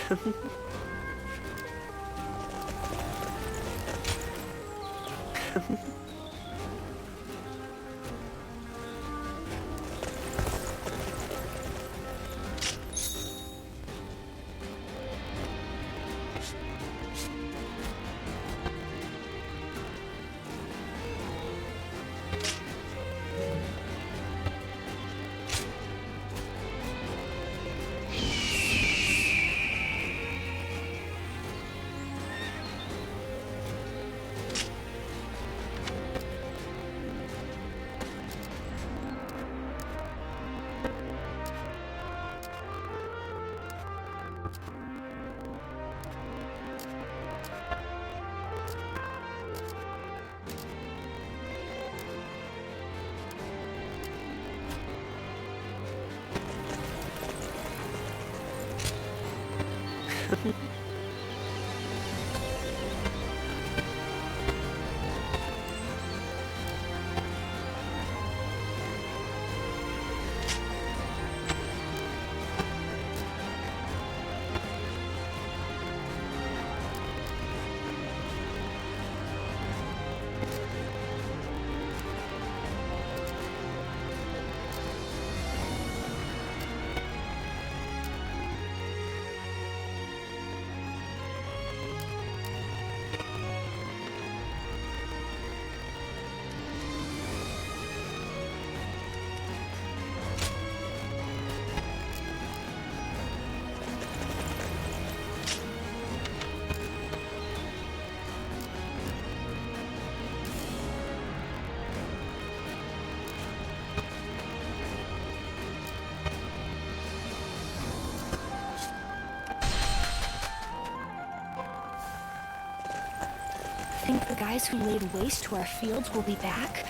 Think the guys who laid waste to our fields will be back?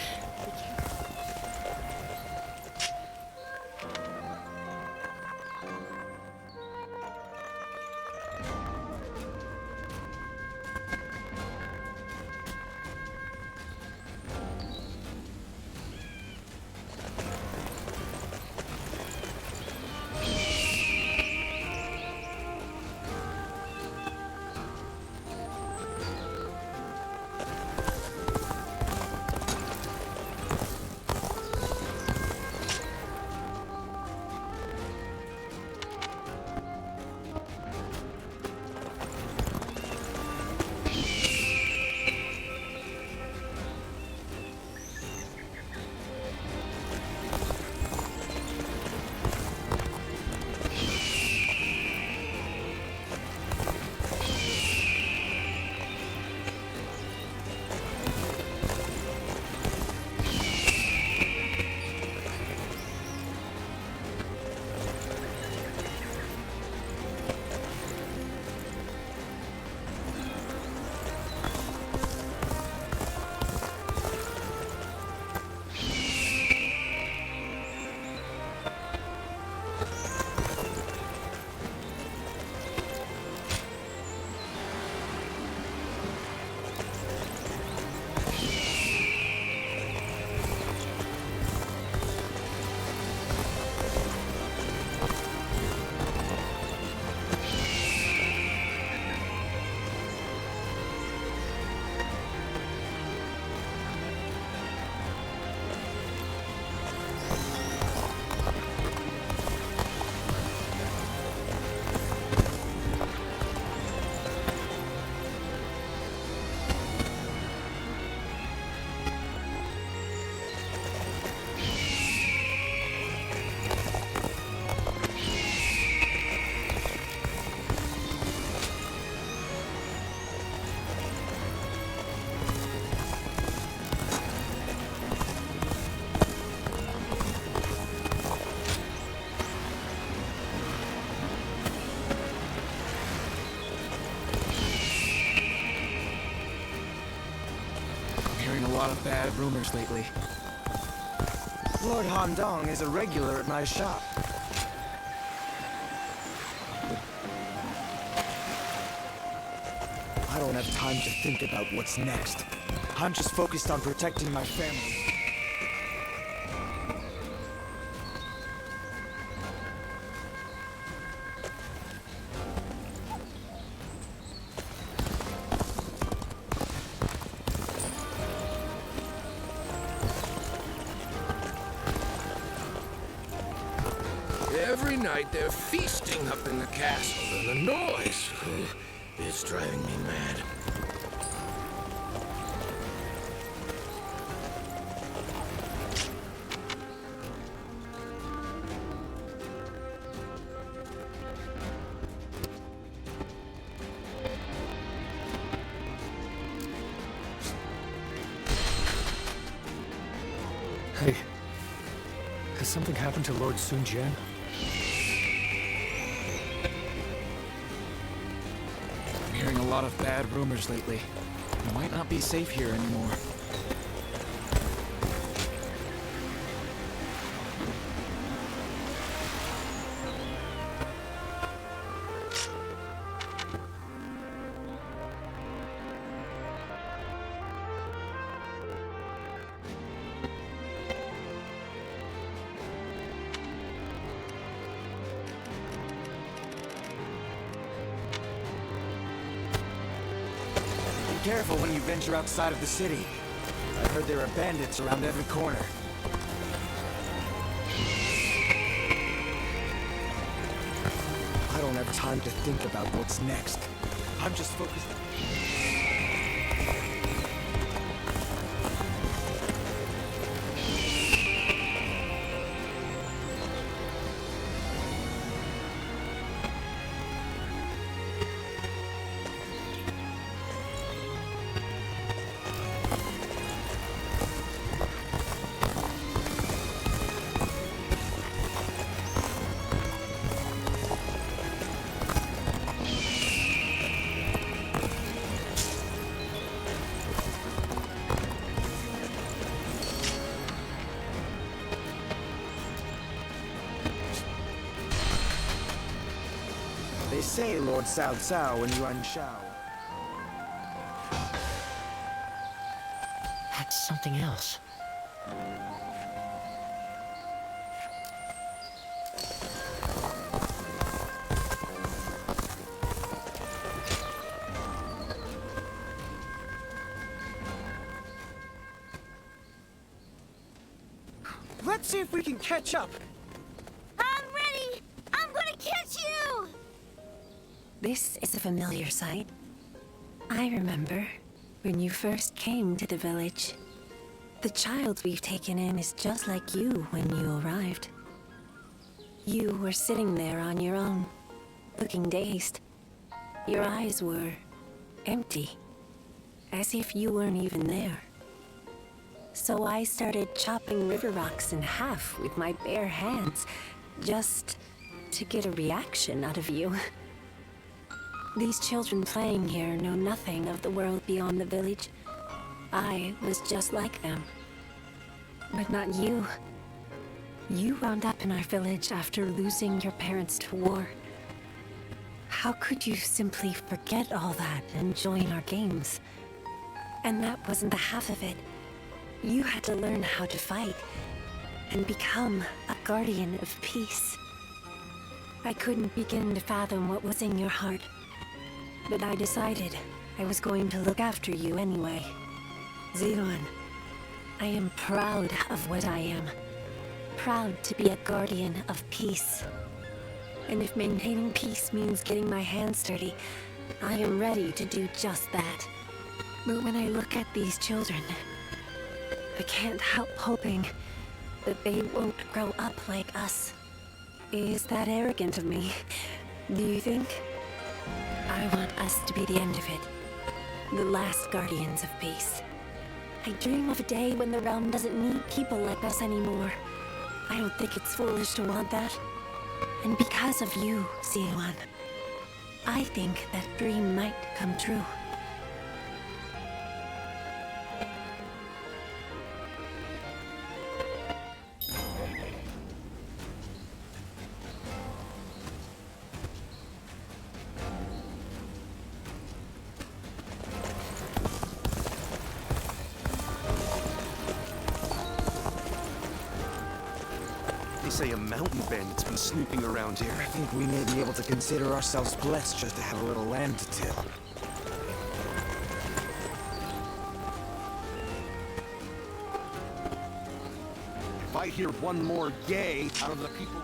A lot of bad rumors lately. Lord Handong is a regular at my shop. I don't have time to think about what's next. I'm just focused on protecting my family. Every night they're feasting up in the castle, and the noise is driving me mad. Hey, has something happened to Lord Sun Jian? I'm hearing a lot of bad rumors lately. You might not be safe here anymore. Be careful when you venture outside of the city. I've heard there are bandits around every corner. I don't have time to think about what's next. I'm just focused. They say Lord Cao Cao and Yuan Shao. That's something else. Let's see if we can catch up. I'm ready! I'm gonna catch you! This is a familiar sight. I remember when you first came to the village. The child we've taken in is just like you when you arrived. You were sitting there on your own, looking dazed. Your eyes were empty, as if you weren't even there. So I started chopping river rocks in half with my bare hands, just to get a reaction out of you. These children playing here know nothing of the world beyond the village. I was just like them. But not you. You wound up in our village after losing your parents to war. How could you simply forget all that and join our games? And that wasn't the half of it. You had to learn how to fight and become a guardian of peace. I couldn't begin to fathom what was in your heart, but I decided I was going to look after you anyway. Zilon, I am proud of what I am. Proud to be a guardian of peace. And if maintaining peace means getting my hands dirty, I am ready to do just that. But when I look at these children, I can't help hoping that they won't grow up like us. Is that arrogant of me? Do you think? I want us to be the end of it. The last guardians of peace. I dream of a day when the realm doesn't need people like us anymore. I don't think it's foolish to want that. And because of you, Siwan, I think that dream might come true. They say a mountain bandit's been snooping around here. I think we may be able to consider ourselves blessed just to have a little land to till. If I hear one more yay out of the people...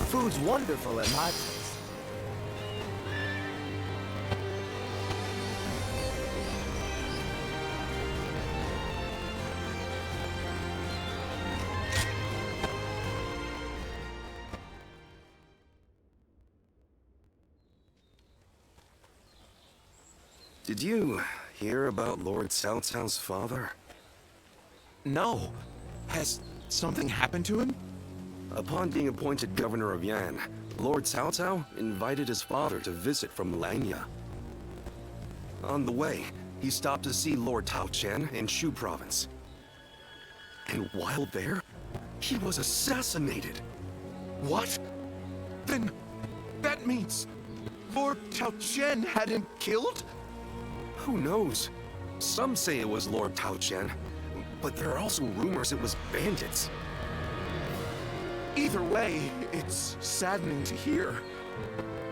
Food's wonderful at my place. Did you hear about Lord Cao Cao's father? No. Has something happened to him? Upon being appointed governor of Yan, Lord Cao Cao invited his father to visit from Langya. On the way, he stopped to see Lord Tao Chen in Shu province. And while there, he was assassinated. What? Then that means Lord Tao Chen had him killed? Who knows? Some say it was Lord Tao Chen, but there are also rumors it was bandits. Either way, it's saddening to hear.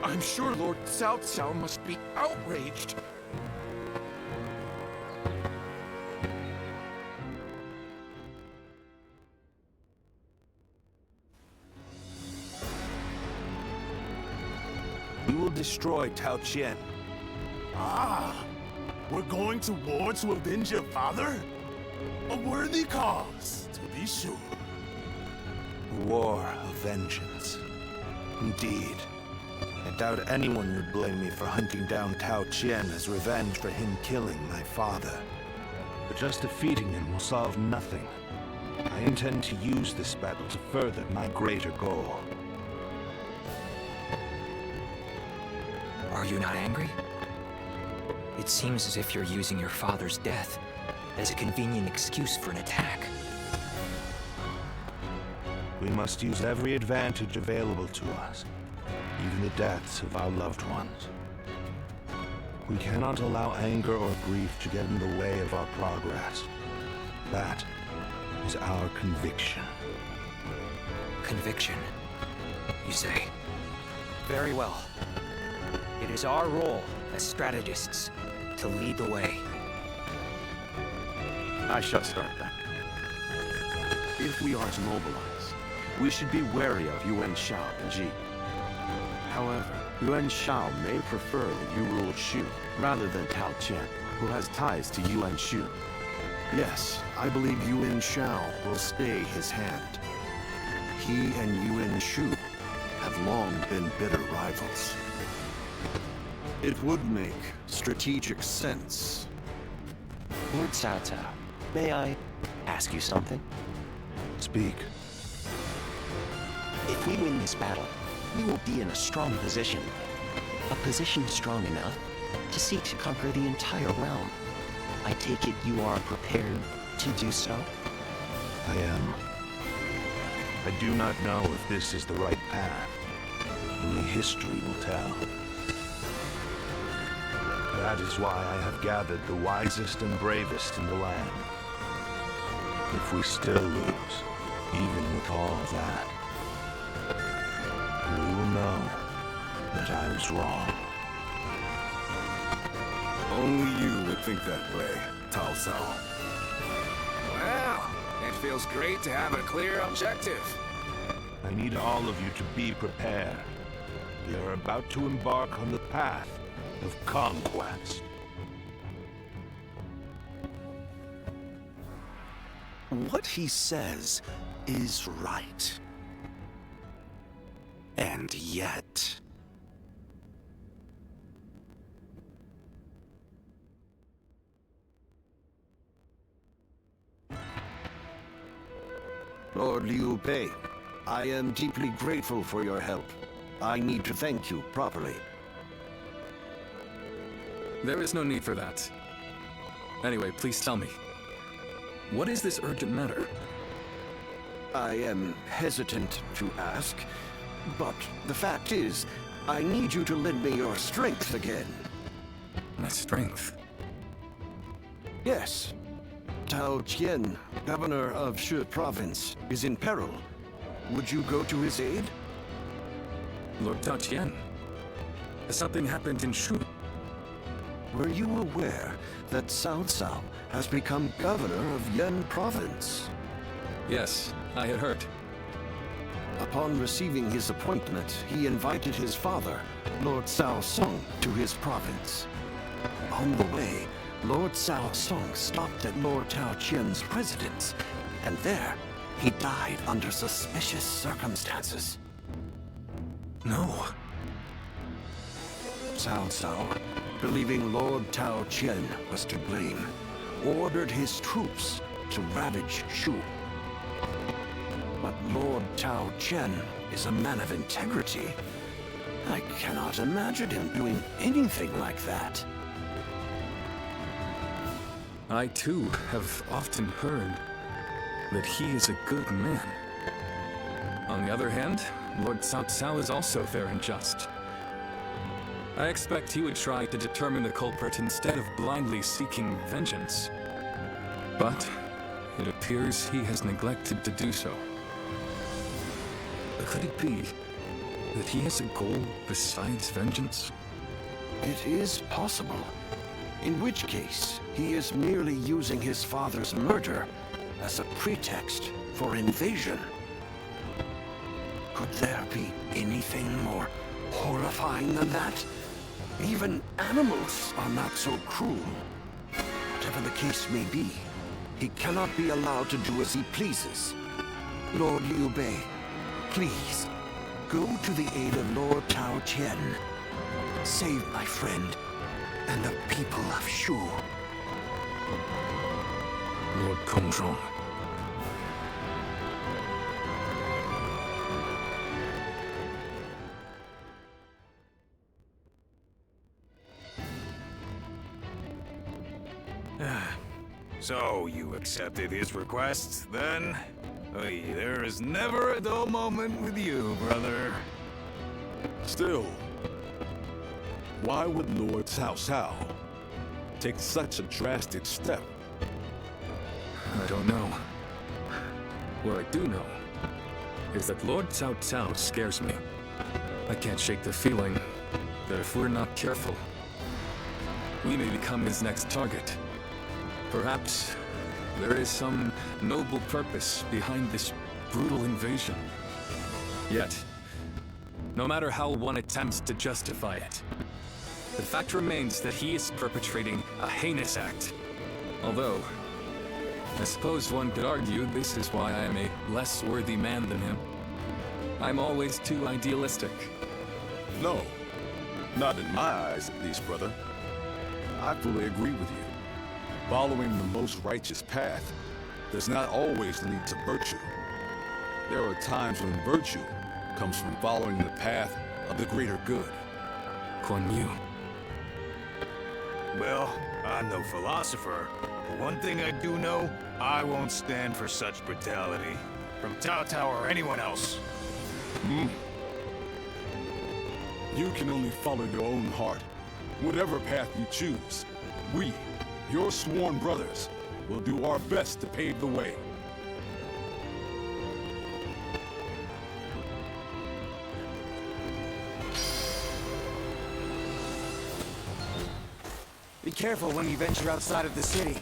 I'm sure Lord Cao Cao must be outraged. We will destroy Tao Qian. Ah, we're going to war to avenge your father? A worthy cause, to be sure. War of vengeance. Indeed. I doubt anyone would blame me for hunting down Tao Qian as revenge for him killing my father. But just defeating him will solve nothing. I intend to use this battle to further my greater goal. Are you not angry? It seems as if you're using your father's death as a convenient excuse for an attack. We must use every advantage available to us, even the deaths of our loved ones. We cannot allow anger or grief to get in the way of our progress. That is our conviction. Conviction, you say? Very well. It is our role as strategists to lead the way. I shall start that. If we are to mobilize, we should be wary of Yuan Shao and Ji. However, Yuan Shao may prefer that you rule Shu rather than Tao Qian, who has ties to Yuan Shu. Yes, I believe Yuan Shao will stay his hand. He and Yuan Shu have long been bitter rivals. It would make strategic sense. Lord Cao Cao, may I ask you something? Speak. If we win this battle, we will be in a strong position. A position strong enough to seek to conquer the entire realm. I take it you are prepared to do so? I am. I do not know if this is the right path. Only history will tell. That is why I have gathered the wisest and bravest in the land. If we still lose, even with all that, we will know that I was wrong. Only you would think that way, Cao Cao. Well, it feels great to have a clear objective. I need all of you to be prepared. We are about to embark on the path of conquest. What he says is right. And yet... Lord Liu Bei, I am deeply grateful for your help. I need to thank you properly. There is no need for that. Anyway, please tell me. What is this urgent matter? I am hesitant to ask, but the fact is, I need you to lend me your strength again. My strength? Yes. Tao Qian, governor of Shu province, is in peril. Would you go to his aid? Lord Tao Qian. Has something happened in Shu? Were you aware that Cao Cao has become governor of Yan province? Yes, I had heard. Upon receiving his appointment, he invited his father, Lord Cao Song, to his province. On the way, Lord Cao Song stopped at Lord Tao Qian's residence, and there, he died under suspicious circumstances. No. Cao Cao, believing Lord Tao Qian was to blame, ordered his troops to ravage Shu. But Lord Tao Qian is a man of integrity. I cannot imagine him doing anything like that. I too have often heard that he is a good man. On the other hand, Lord Cao Cao is fair and just. I expect he would try to determine the culprit instead of blindly seeking vengeance. But it appears he has neglected to do so. Could it be that he has a goal besides vengeance? It is possible. In which case, he is merely using his father's murder as a pretext for invasion. Could there be anything more horrifying than that? Even animals are not so cruel. Whatever the case may be, he cannot be allowed to do as he pleases. Lord Liu Bei, please, go to the aid of Lord Tao Qian. Save my friend and the people of Shu. Lord Kongzhong. So, you accepted his request, then? Oy, there is never a dull moment with you, brother. Still, why would Lord Cao Cao take such a drastic step? I don't know. What I do know is that Lord Cao Cao scares me. I can't shake the feeling that if we're not careful, we may become his next target. Perhaps there is some noble purpose behind this brutal invasion. Yet, no matter how one attempts to justify it, the fact remains that he is perpetrating a heinous act. Although, I suppose one could argue this is why I am a less worthy man than him. I'm always too idealistic. No, not in my eyes at least, brother. I fully agree with you. Following the most righteous path does not always lead to virtue. There are times when virtue comes from following the path of the greater good. Kuan Yu. Well, I'm no philosopher, but one thing I do know, I won't stand for such brutality. From Tao Tao or anyone else. You can only follow your own heart, whatever path you choose. We, your sworn brothers, will do our best to pave the way. Be careful when you venture outside of the city.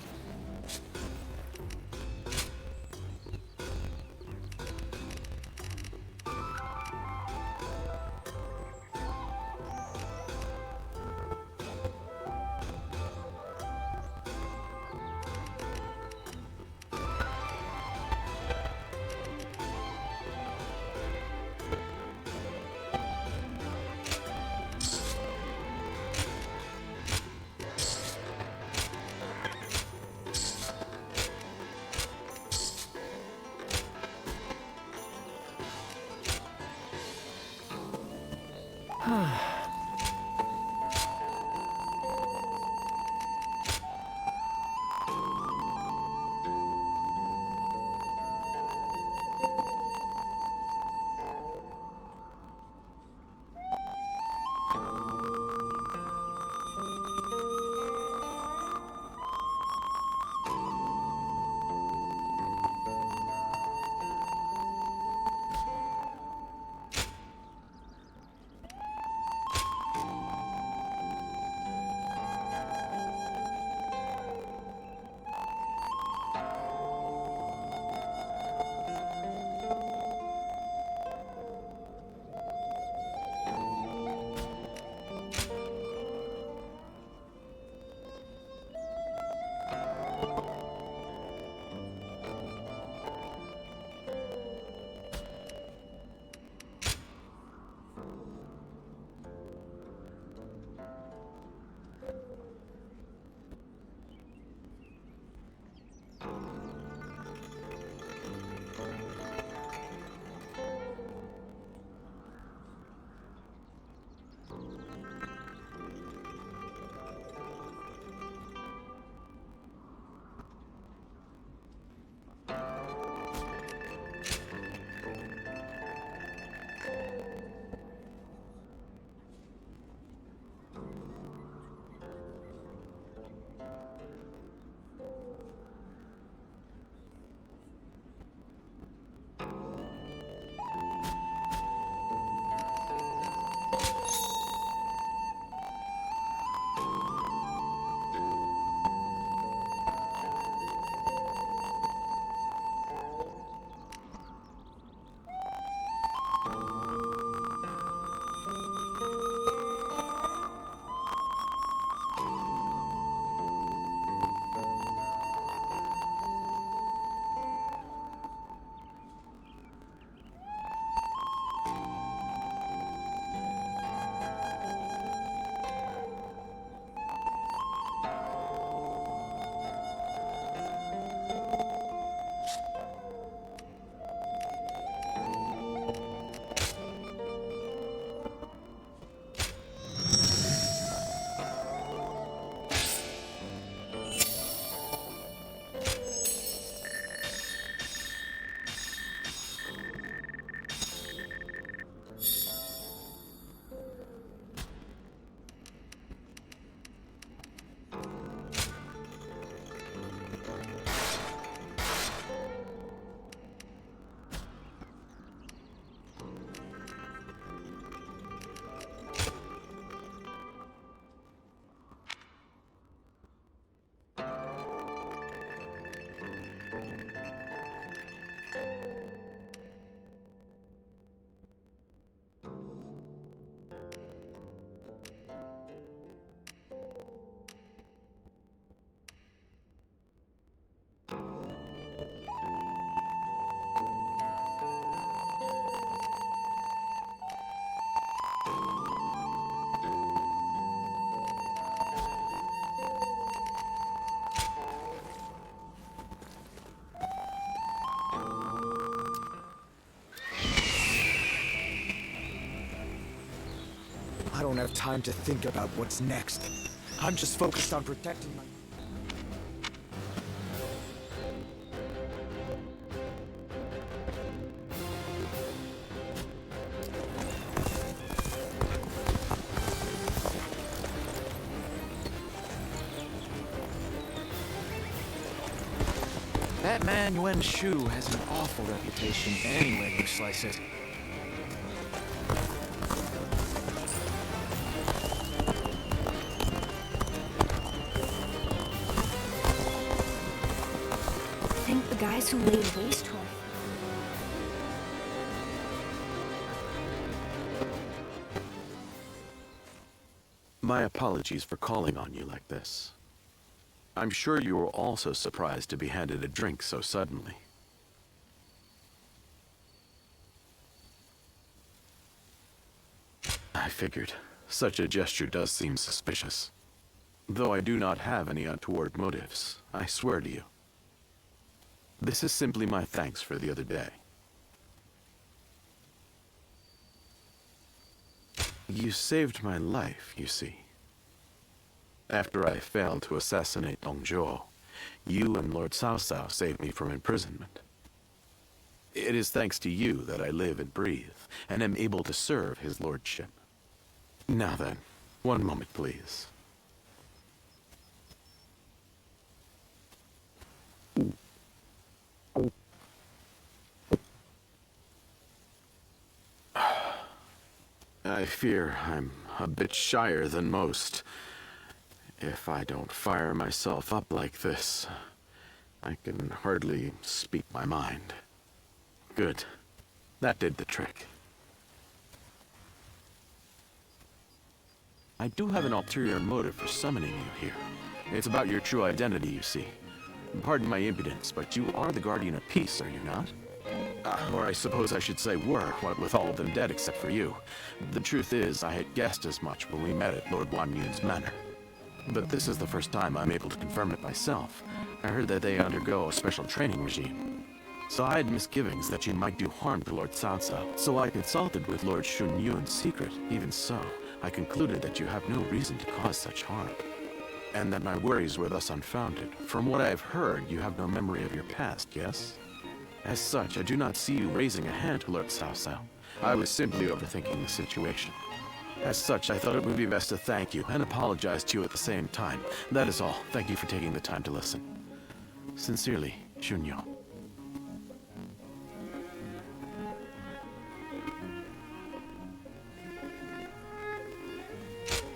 I don't have time to think about what's next. I'm just focused on protecting my... That man Yuan Shu has an awful reputation anyway you slice it. Think the guys who laid waste to our... My apologies for calling on you like this. I'm sure you were also surprised to be handed a drink so suddenly. I figured. Such a gesture does seem suspicious. Though I do not have any untoward motives, I swear to you. This is simply my thanks for the other day. You saved my life, you see. After I failed to assassinate Dong Zhuo, you and Lord Cao Cao saved me from imprisonment. It is thanks to you that I live and breathe, and am able to serve his lordship. Now then, one moment, please. I fear I'm a bit shyer than most. If I don't fire myself up like this, I can hardly speak my mind. Good. That did the trick. I do have an ulterior motive for summoning you here. It's about your true identity, you see. Pardon my impudence, but you are the Guardian of Peace, are you not? Or I suppose I should say were, what with all of them dead except for you. The truth is, I had guessed as much when we met at Lord Wan Yun's manor. But this is the first time I'm able to confirm it myself. I heard that they undergo a special training regime. So I had misgivings that you might do harm to Lord Cao Cao, so I consulted with Lord Shun Yu in secret. Even so, I concluded that you have no reason to cause such harm, and that my worries were thus unfounded. From what I have heard, you have no memory of your past, yes? As such, I do not see you raising a hand to Lord Cao Cao. I was simply overthinking the situation. As such, I thought it would be best to thank you and apologize to you at the same time. That is all. Thank you for taking the time to listen. Sincerely, Shunyo.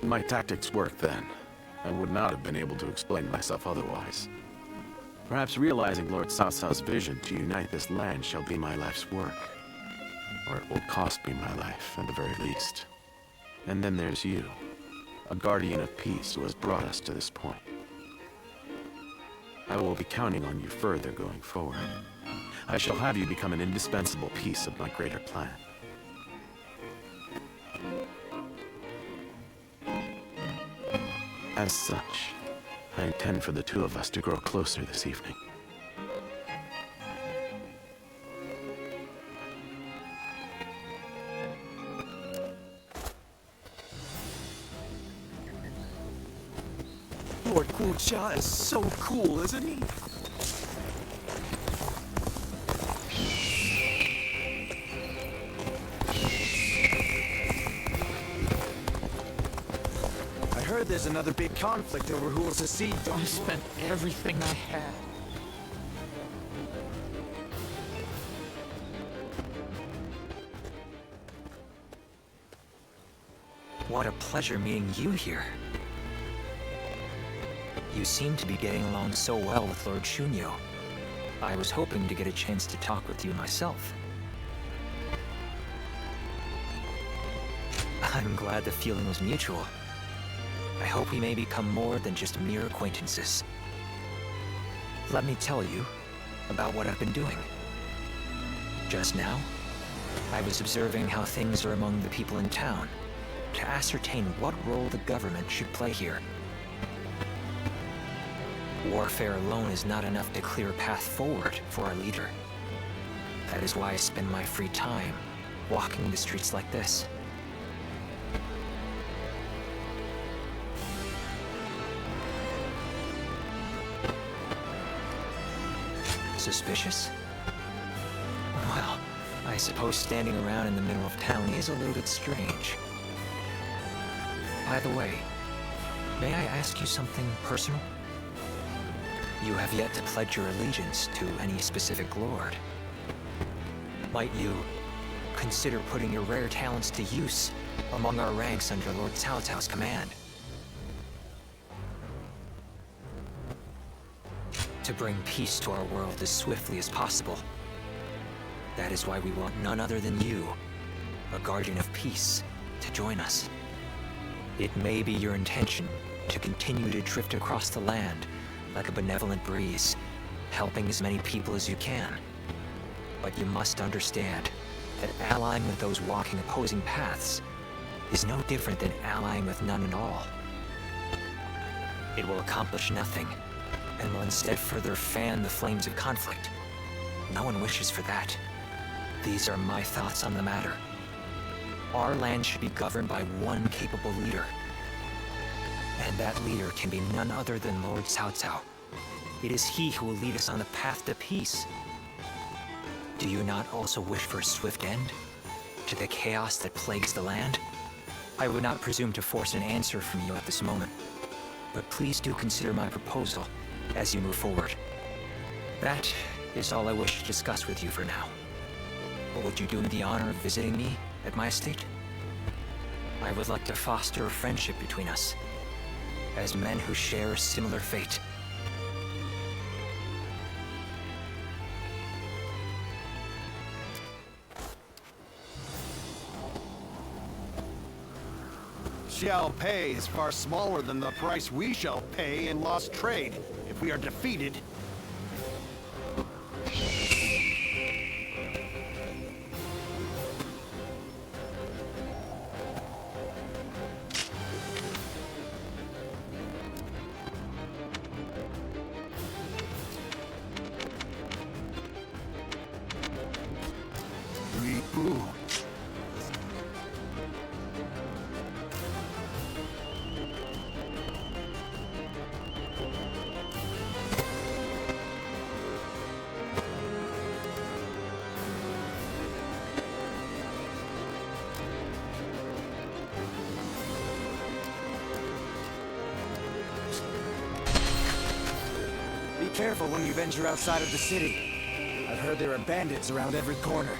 My tactics worked then. I would not have been able to explain myself otherwise. Perhaps realizing Lord Cao Cao's vision to unite this land shall be my life's work. Or it will cost me my life, at the very least. And then there's you, a guardian of peace who has brought us to this point. I will be counting on you further going forward. I shall have you become an indispensable piece of my greater plan. As such, I intend for the two of us to grow closer this evening. Lord Guojia is so cool, isn't he? I heard there's another big conflict over who will succeed. I spent everything I had. What a pleasure meeting you here. You seem to be getting along so well with Lord Shunyo. I was hoping to get a chance to talk with you myself. I'm glad the feeling was mutual. I hope we may become more than just mere acquaintances. Let me tell you about what I've been doing. Just now, I was observing how things are among the people in town, to ascertain what role the government should play here. Warfare alone is not enough to clear a path forward for our leader. That is why I spend my free time walking the streets like this. Suspicious? Well, I suppose standing around in the middle of town is a little bit strange. By the way, may I ask you something personal? You have yet to pledge your allegiance to any specific lord. Might you consider putting your rare talents to use among our ranks under Lord Cao Cao's command? To bring peace to our world as swiftly as possible. That is why we want none other than you, a guardian of peace, to join us. It may be your intention to continue to drift across the land like a benevolent breeze, helping as many people as you can. But you must understand that allying with those walking opposing paths is no different than allying with none at all. It will accomplish nothing, and will instead further fan the flames of conflict. No one wishes for that. These are my thoughts on the matter. Our land should be governed by one capable leader. And that leader can be none other than Lord Cao Cao. It is he who will lead us on the path to peace. Do you not also wish for a swift end to the chaos that plagues the land? I would not presume to force an answer from you at this moment, but please do consider my proposal as you move forward. That is all I wish to discuss with you for now. But would you do me the honor of visiting me at my estate? I would like to foster a friendship between us, as men who share a similar fate. Shall pay is far smaller than the price we shall pay in lost trade if we are defeated. careful when you venture outside of the city. I've heard there are bandits around every corner.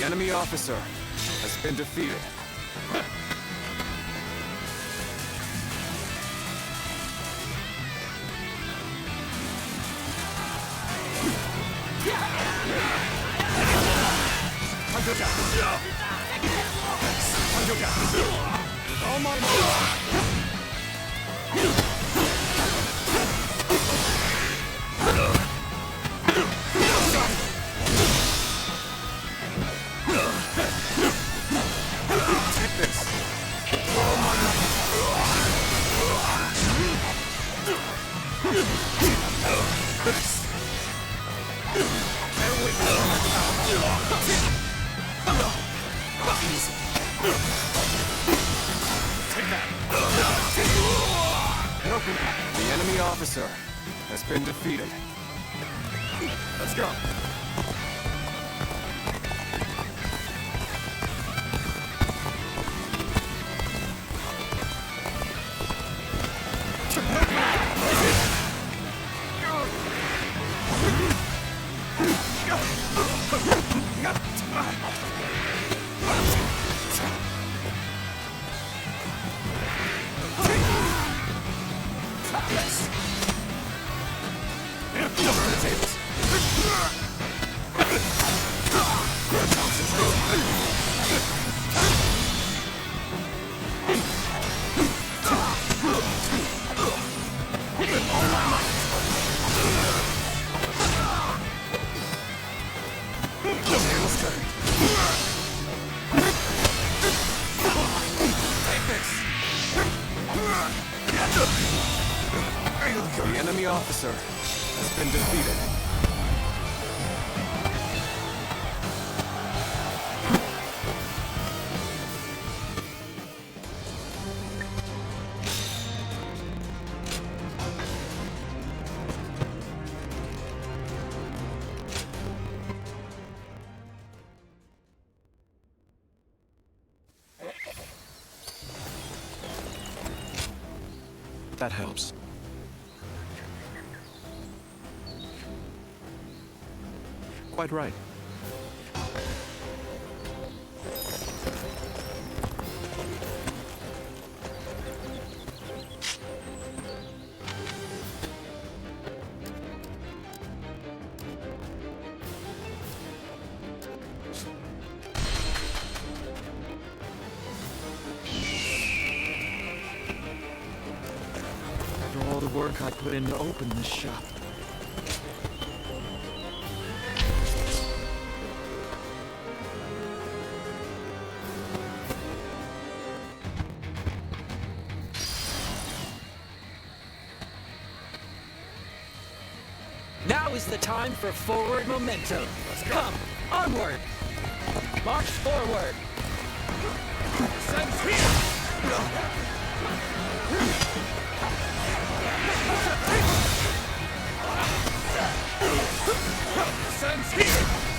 The enemy officer has been defeated. The enemy officer has been defeated. Let's go. The enemy officer has been defeated. That helps. Quite right. work I put in to open this shop. Now is the time for forward momentum. Come, onward! March forward! Sense here! Sense here!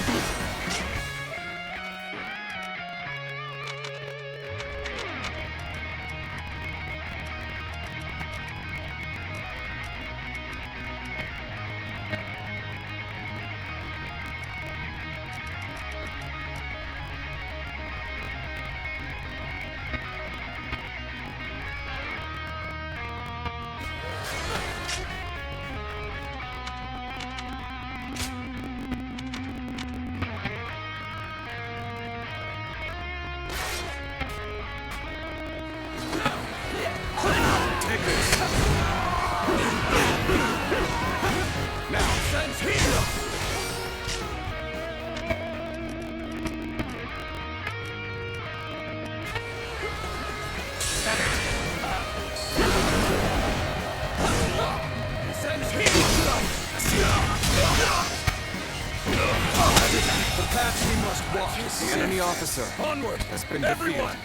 The enemy officer Onward! has been Everyone!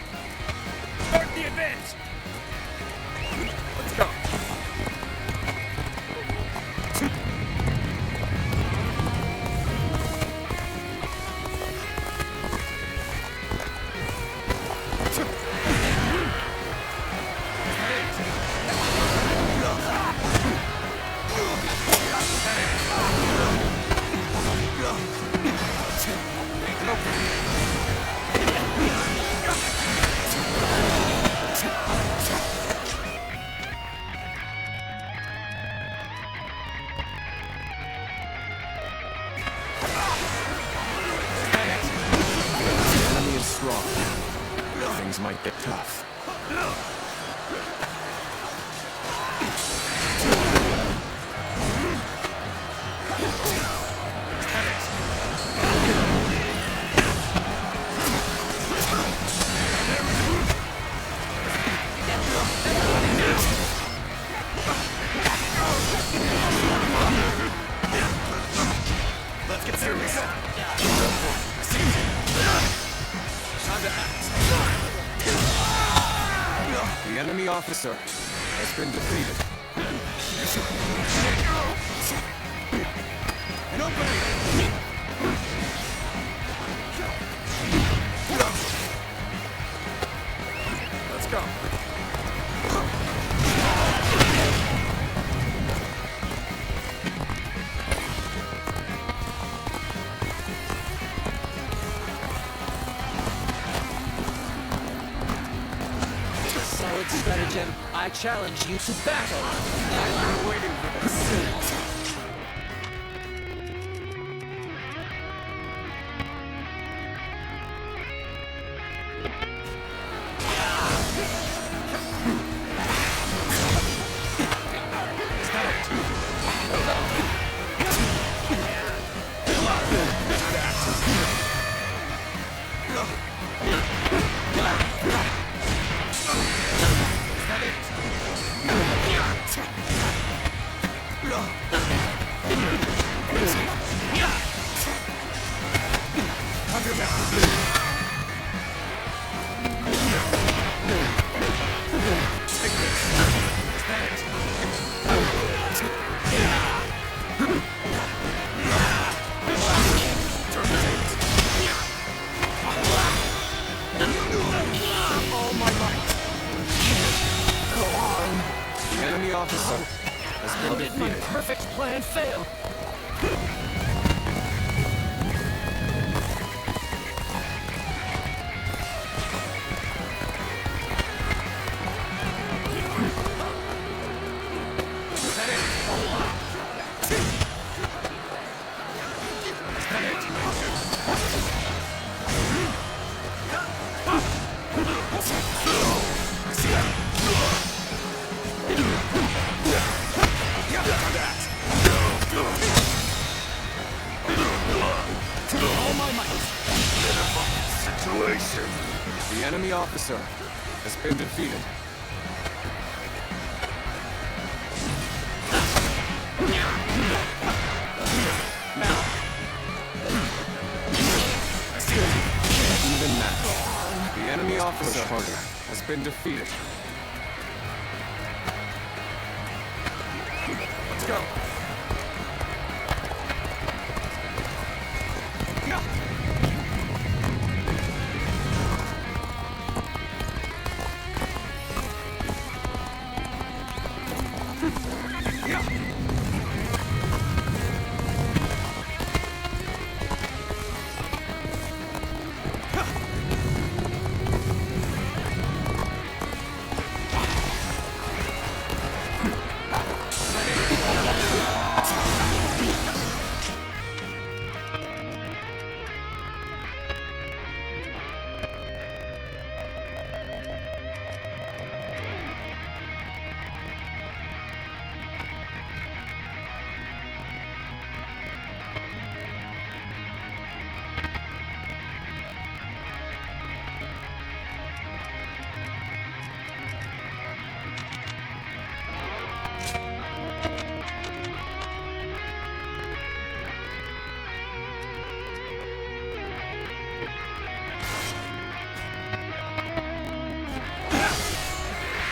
Start the advance! Let's go! Things might get tough. Let's get serious! Time to act! The enemy officer has been defeated. An opening! Let's go. Solid stratagem. I challenge you to battle. I've been waiting for this. Officer has been How did my defeated. perfect plan fail? Abomination! The enemy officer has been defeated. Even now, the enemy officer has been defeated. Let's go.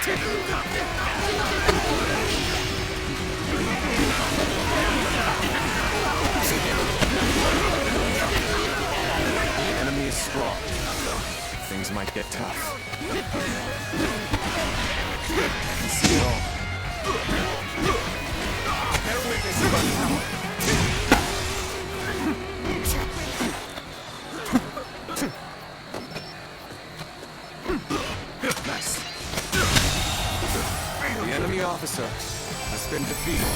The enemy is strong. Things might get tough. I can see it all. Bear witness of our power. Nice. The enemy officer has been defeated.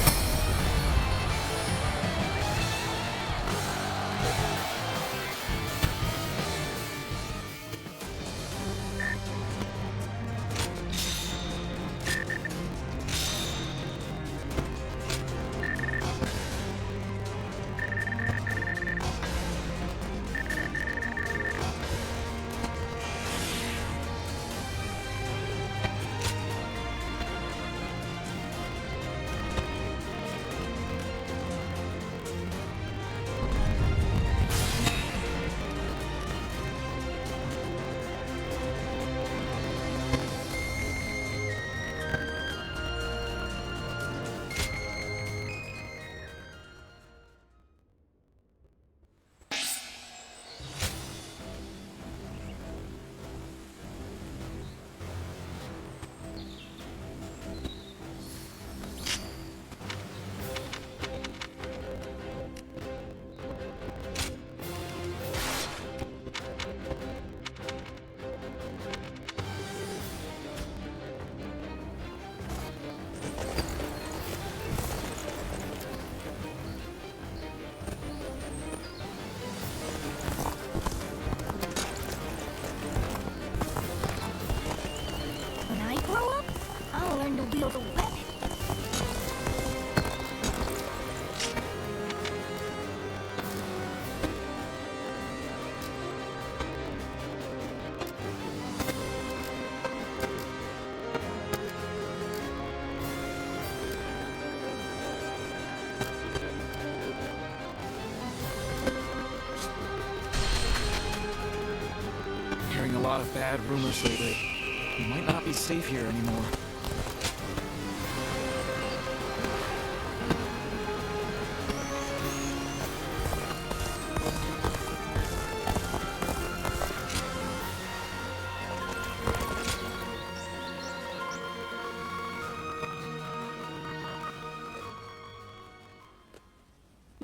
When I grow up, I'll learn to wield a weapon. Hearing a lot of bad rumors lately. We might not be safe here anymore.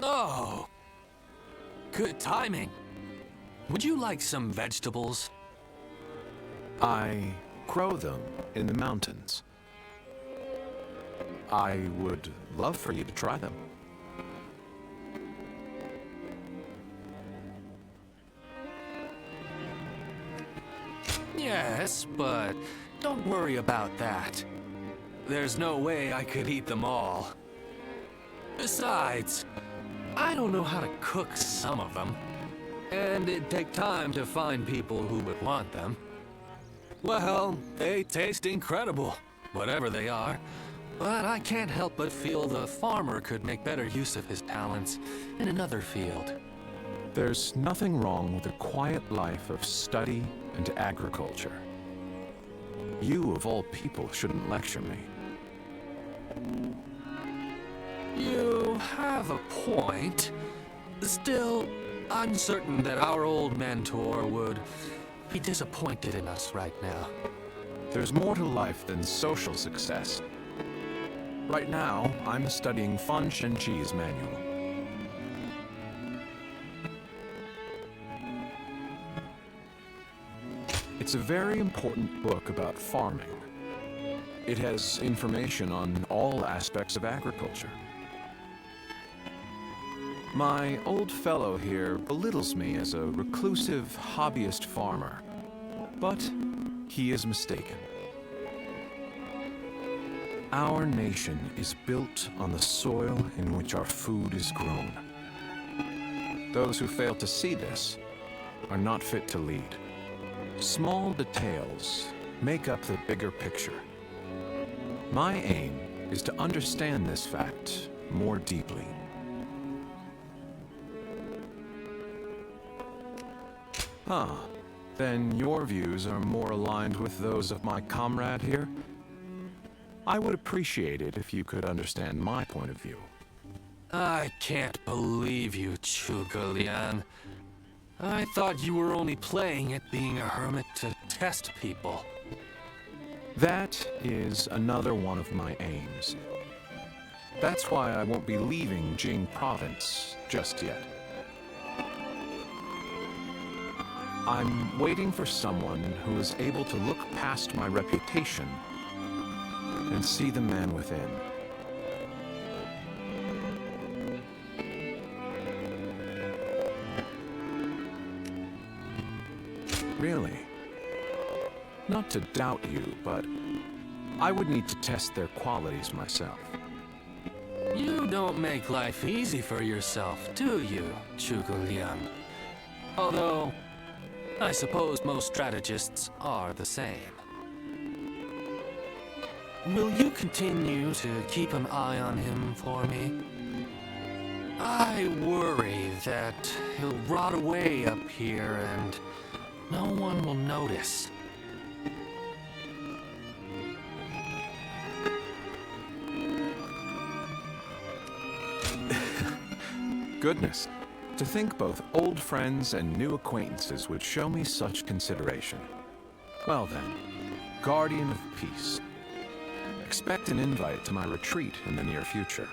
Oh, good timing. Would you like some vegetables? I grow them in the mountains. I would love for you to try them. Yes, but don't worry about that. There's no way I could eat them all. Besides, I don't know how to cook some of them. And it'd take time to find people who would want them. Well, they taste incredible, whatever they are. But I can't help but feel the farmer could make better use of his talents in another field. There's nothing wrong with a quiet life of study and agriculture. You, of all people, shouldn't lecture me. You have a point. Still, I'm certain that our old mentor would be disappointed in us right now. There's more to life than social success. Right now, I'm studying Fan Shenji's manual. It's a very important book about farming. It has information on all aspects of agriculture. My old fellow here belittles me as a reclusive hobbyist farmer, but he is mistaken. Our nation is built on the soil in which our food is grown. Those who fail to see this are not fit to lead. Small details make up the bigger picture. My aim is to understand this fact more deeply. Then your views are more aligned with those of my comrade here? I would appreciate it if you could understand my point of view. I can't believe you, Zhuge Liang. I thought you were only playing at being a hermit to test people. That is another one of my aims. That's why I won't be leaving Jing Province just yet. I'm waiting for someone who is able to look past my reputation and see the man within. Really? Not to doubt you, but I would need to test their qualities myself. You don't make life easy for yourself, do you, Zhuge Liang? Although, I suppose most strategists are the same. Will you continue to keep an eye on him for me? I worry that he'll rot away up here and no one will notice. Goodness, to think both old friends and new acquaintances would show me such consideration. Well then, Guardian of Peace. Expect an invite to my retreat in the near future.